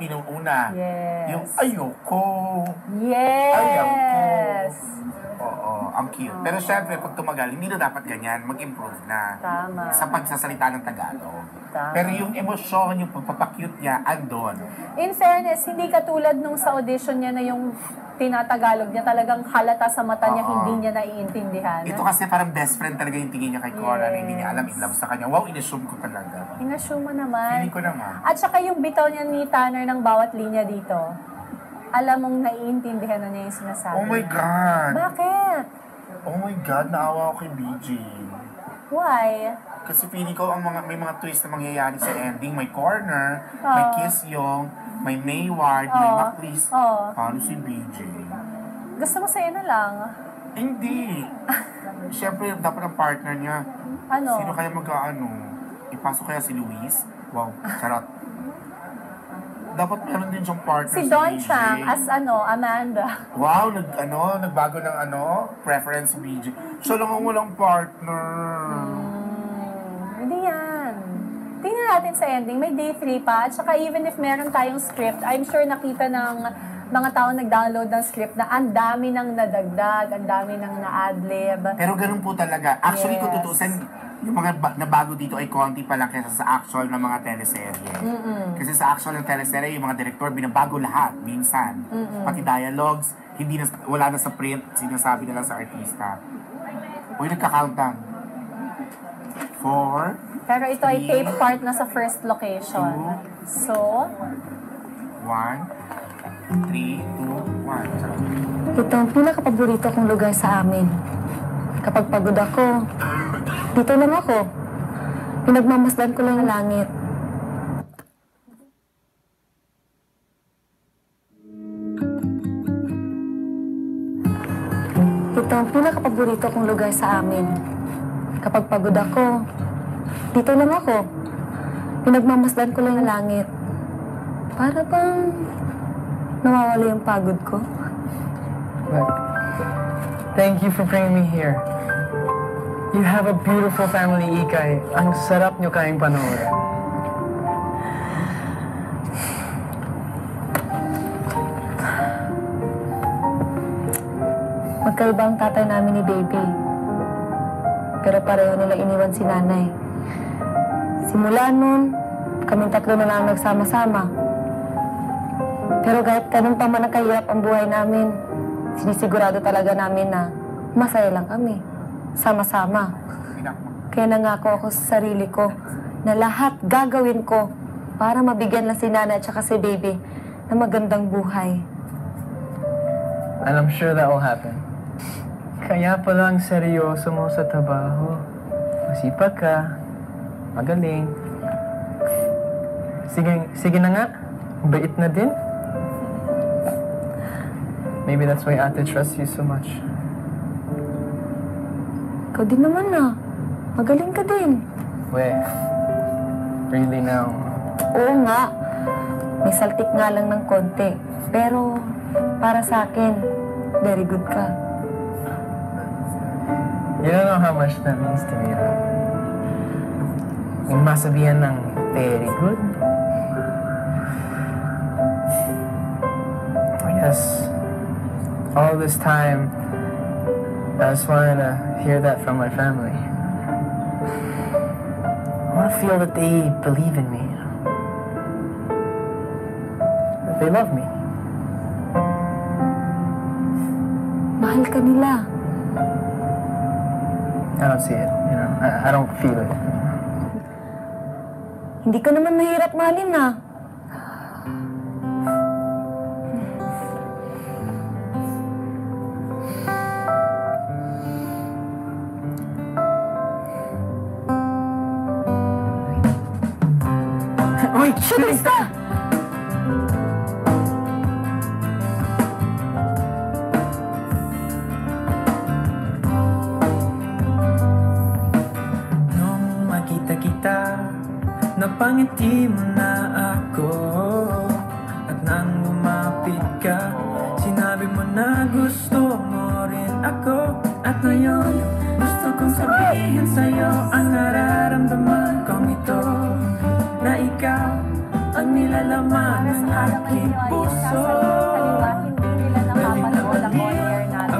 pinuuna. Yes. Yung ayoko. Yes. Ayoko. Oo, ang cute. Pero syempre, pag tumagal, hindi na dapat ganyan. Mag-improve na. Tama. Sa pagsasalita ng Tagalog. Tama. Pero yung emosyon, yung pagpapakute niya, andon. In fairness, hindi katulad nung sa audition niya na yung tinatagalog niya, talagang halata sa mata niya, hindi niya naiintindihan. Ito kasi parang best friend talaga yung tingin niya kay Cora na hindi niya alam in love sa kanya. Wow, inassume ko talaga. Inassume mo naman. Feeling ko naman. At saka yung bitaw niya ni Tanner ng bawat linya dito, alam mong naiintindihan na niya yung sinasabi. Oh my God! Bakit? Oh my God, naawa ako kay BJ. Why? Kasi feeling ko may mga twist na mangyayari sa ending. May corner, may kiss yung, may Mayward, may Macris. Paano si BJ? Gusto mo sa'yo na lang? Hindi. Siyempre, dapat ang partner niya. Ano? Sino kaya ipasok kaya si Luis? Wow, charot. Dapat meron din siyang partner Si Don BJ. Chang as Amanda. Wow, nagbago ng preference si BJ. Siya lang ang walang partner. Hindi yan. Tingnan natin sa ending. May day 3 pa. At saka even if meron tayong script, I'm sure nakita ng mga tao nag-download ng script na ang dami nang nadagdag, ang dami nang na-adlib. Pero ganun po talaga. Actually, kung tutusin, yung mga nabago dito ay konti pa lang kaysa sa actual ng mga teleserye. Kasi sa actual ng teleserye, yung mga director, binabago lahat, minsan. Pati dialogues, wala na sa print, sinasabi na lang sa artista. Uy, nagka-countdown. 4, Pero ito ay tape part na sa first location. So, 1, 3, 2, 1. Ito ang pinakapaborito kong lugar sa amin. Kapag pagod ako, dito lang ako. Pinagmamasdan ko lang ang langit. Ito ang pinakapaborito kong lugar sa amin. Kapag pagod ako, dito lang ako. Pinagmamasdan ko lang ang langit. Para bang nawawala yung pagod ko. Look, thank you for bringing me here. You have a beautiful family, Ikay. Ang sarap nyo kayang panoorin. Magkaiba ang tatay namin ni Baby. Pero pareho nila iniwan si nanay. Simula nun, kaming tatlo na lang nagsama-sama. Pero kahit ganun pa man ang kahirap ang buhay namin, sinisigurado talaga namin na masaya lang kami. Sama-sama. Kaya nangako ako sa sarili ko na lahat gagawin ko para mabigyan lang si nanay at saka si Baby na magandang buhay. And I'm sure that will happen. Kaya palang seryoso mo sa trabaho. Masipag ka. Magaling. Sige na nga. Bait na din. Maybe that's why Ate trusts you so much. Ikaw din naman na. Magaling ka din. Weh. Really now? Oo nga. May saltik nga lang ng konti. Pero para sa akin, very good ka. You don't know how much that means to me, right? Yung masabihan ng very good. I guess all this time, I just wanted to hear that from my family. I want to feel that they believe in me. That they love me. Mahal ka nila. I don't see it, you know. I don't feel it. Hindi ka naman mahirap mahalin na. Uy! Shoot, ka! Nung makita kita, napangiti mo na ako. At nang lumapit ka, sinabi mo na gusto mo rin ako. At ngayon, gusto kong sabihin sa'yo ang nararamdaman kong ito. Na ikaw ang nilalaman ng Para maniniwala yung nasa kaliwa, hindi nila napapanood ang on-air natin.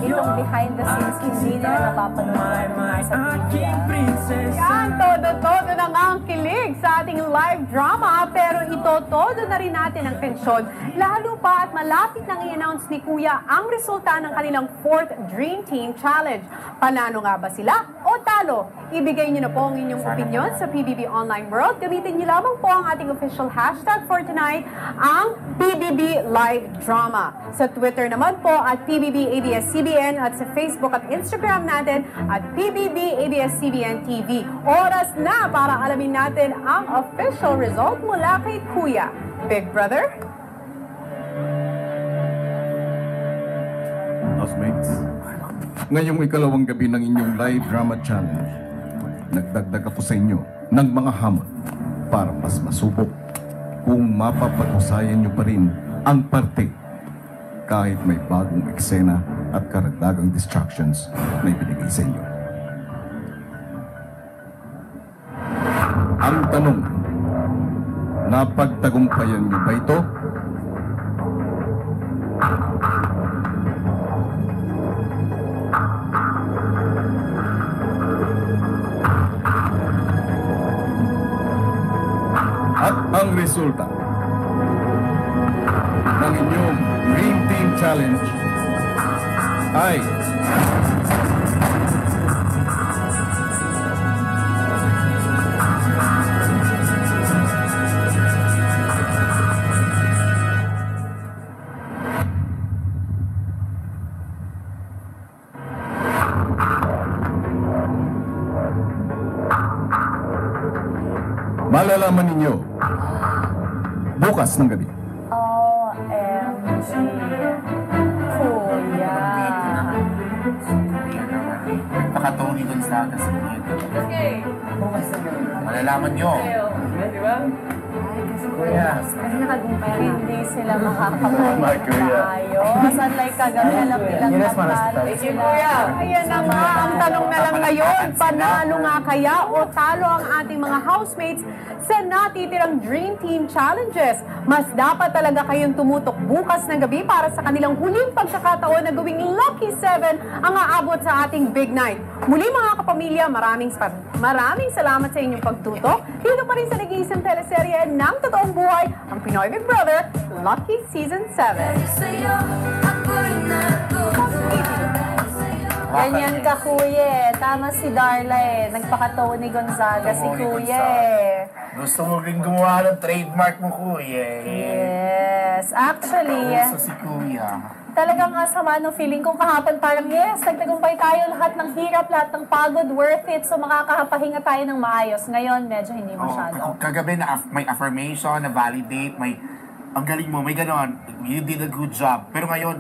Itong behind the scenes, hindi nila napapanood ang nasa TV. Yan, todo na nga ang kilig sa ating live drama, pero todo na rin natin ang tensyon. Lalo pa at malapit nang i-announce ni Kuya ang resulta ng kanilang 4th Dream Team Challenge. Panalo nga ba sila o talo? Ibigay niyo na po ang inyong opinion sa PBB Online World. Gamitin niyo lamang po ang ating official hashtag for tonight, ang PBB Live Drama. Sa Twitter naman po at PBB ABS-CBN at sa Facebook at Instagram natin at PBB ABS-CBN TV. Oras na para alamin natin ang official result mula kay Kuya. Big Brother? Housemates, ngayong ikalawang gabi ng inyong live drama challenge, nagdagdag ako sa inyo ng mga hamon para mas masubok kung mapapaghusayan nyo pa rin ang parte kahit may bagong eksena at karagdagang distractions na ibinigay sa inyo. Ang tanong, napagtagumpayan nyo ba ito? At ang resulta ng inyong Dream Team Challenge ay malalaman ninyo bukas ng gabi. OMG. Kuya. Nagpaka-Tony Gonzaga sa inyo. Malalaman nyo. Kuya. Kasi hindi sila makakapag-ayos. Unlike kagabi, alam nilang napante sila. Ayan na nga, ang tanong na lang ngayon, panalo nga kaya o talo ang ating mga housemates sa natitirang Dream Team Challenges? Mas dapat talaga kayong tumutok bukas ng gabi para sa kanilang huling pagkakataon na gawing Lucky 7 ang aabot sa ating Big Night. Muli mga kapamilya, maraming salamat sa inyong pagtutok. Dito pa rin sa nag-iisang teleserye ng totoong buhay, ang Pinoy Big Brother, Lucky Season 7. Ganyan ka, Kuya. Tama si Darla eh. Nagpaka-Tony Gonzaga si Kuya eh. Gusto mo rin gumawa ng trademark mo, Kuya. Yes. Actually, Gusto si Kuya. talagang sama no feeling ko kahapon parang yes, nagtagumpay tayo lahat ng hirap, lahat ng pagod, worth it. So makakapahinga tayo ng maayos. Ngayon, medyo hindi masyado. Kagabi na may affirmation, na validate, may ang galing mo, may ganon. You did a good job. Pero ngayon,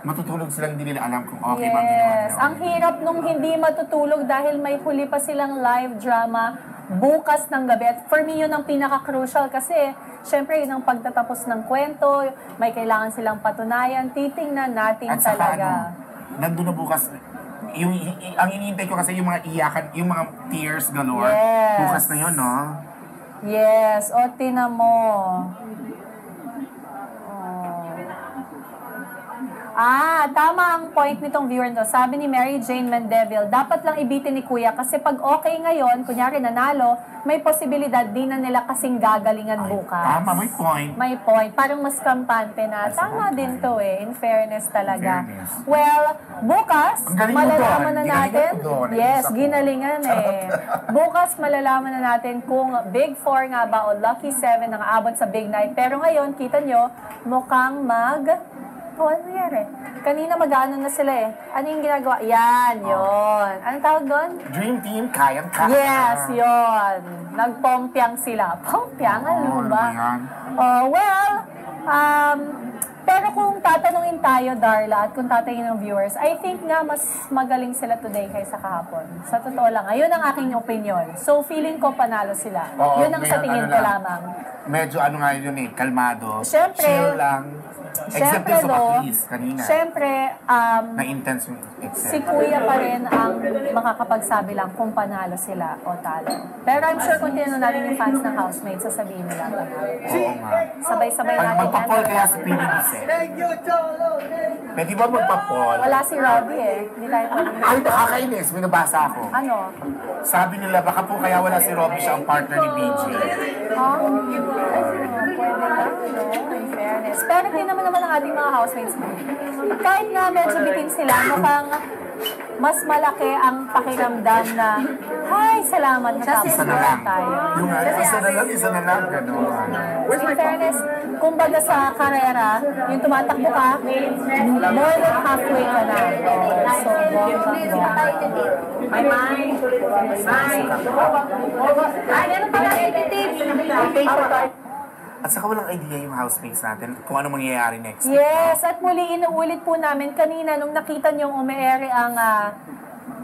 matutulog silang hindi nila alam kung okay ba ang ginawa nila. Yes, ang hirap nung hindi matutulog dahil may huli pa silang live drama bukas ng gabi. At for me, yun ang pinaka-crucial kasi syempre, yun ang pagtatapos ng kwento, may kailangan silang patunayan, titingnan natin At saka talaga. nandun na bukas, ang iniintay ko kasi yung mga iyakan, yung mga tears galore. Yes. Bukas na yun, no? Yes, o tinan mo. Tama ang point nitong viewer to. Sabi ni Mary Jane Mendeville, dapat lang ibitin ni Kuya kasi pag okay ngayon, kunyari nanalo, may posibilidad din na nila kasing gagalingan bukas. Tama, may point. May point. Parang mas kampante na. Tama din to eh. In fairness talaga. Fairness. Well, bukas, Ang galing mo malalaman doon. na Ginalingan natin. mo doon. Yes, Isa ko. ginalingan eh. Bukas, malalaman na natin kung Big 4 nga ba o Lucky 7 ang aabot sa Big Night. Pero ngayon, kita nyo, mukhang ano nangyari? Kanina mag-ano na sila eh. Ano yung ginagawa? Yan, yun. Anong tawag doon? Dream Team, kayang-kaya. Yes, yun. Nagpompiang sila. Pompiang? Ano ba? yan? Well, pero kung tatanungin tayo, Darla, at kung tatanungin ng viewers, I think nga mas magaling sila today kaysa kahapon. Sa totoo lang, yun ang aking opinion. So, feeling ko panalo sila. Oo, Yun ang sa ngayon, tingin ano ko lang. lamang. Medyo ano nga yun eh, kalmado. Siyempre. Chill lang. Except Siyempre, yung sa though, Bakis, kanina. siyempre, Na intense yung si Kuya pa rin ang makakapagsabi lang kung panalo sila o talo. Pero I'm sure kung tinanong natin yung fans ng housemates, sasabihin nila panalo. Oo nga. Sabay-sabay Pag natin magpa-poll yan. kaya si Pili Bisset. Pwede ba magpa-poll? Wala si Robbie eh. Hindi tayo pwede. Ay, nakakainis. May nabasa ako. Ano? Sabi nila, baka po kaya wala si Robbie siya ang partner ni BJ. Huh? Pwede na, no? In fairness. Pero hindi naman ang ating mga housemates. Kahit na medyo bitin sila, mukhang mas malaki ang pakiramdam na, "Hi, salamat, natapos Isa na lang. tayo." Yung isa na lang, gano'n. In fairness, kumbaga sa karera, yung tumatakbo ka, more than halfway ka na. So, bongga. At saka walang idea yung housemates natin kung ano mangyayari next. Yes, at muli inuulit po namin kanina nung nakita niyong umeere ang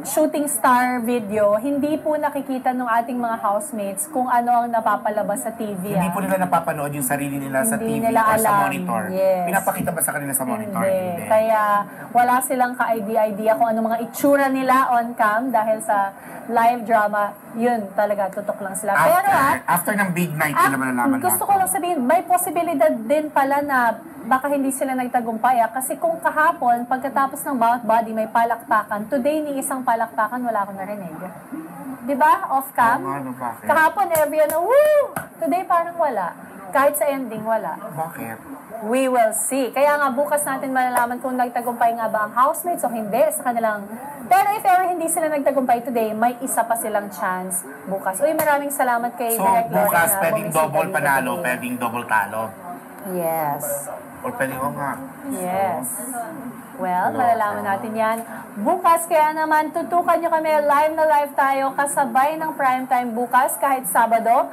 shooting star video, hindi po nakikita ng ating mga housemates kung ano ang napapalabas sa TV. Hindi po nila napapanood yung sarili nila sa Hindi TV nila or sa alam. monitor. Yes. Pinapakita ba sa kanila sa monitor? Hindi. Kaya wala silang ka-idea kung ano mga itsura nila on cam dahil sa live drama, yun talaga, tutok lang sila. Pero After ng big night, nila malalaman gusto ko lang sabihin, may posibilidad din pala na baka hindi sila nagtagumpay. Kasi kung kahapon, pagkatapos ng bawat body may palakpakan, today ni isang palakpakan, wala akong narinig. Diba? Off-cam? Ano, bakit? Kahapon, everyone, woo! Today parang wala. Kahit sa ending, wala. Bakit? We will see. Kaya nga, bukas natin malalaman kung nagtagumpay nga ba ang housemates o hindi sa kanilang... Pero if ever hindi sila nagtagumpay today, may isa pa silang chance bukas. Uy, maraming salamat kay So, Direk Lorna bukas na pwedeng bumisita double dito panalo, today. pwedeng double talo. Yes. Or pwedeng, nga. Yes. Well, malalaman natin yan. Bukas, kaya naman, tutukan nyo kami, live na live tayo, kasabay ng primetime bukas, kahit Sabado.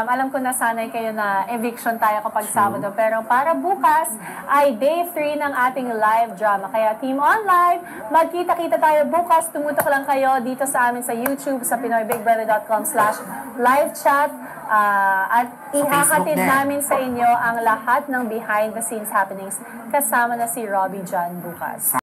Alam ko na sanay kayo na eviction tayo kapag Sabado. Pero para bukas, ay day 3 ng ating live drama. Kaya Team On Live, magkita-kita tayo bukas. Tumutok lang kayo dito sa amin sa YouTube, sa PinoyBigBrother.com/livechat. At ihahatid din. namin sa inyo ang lahat ng behind the scenes happenings kasama na si Robbie John bukas.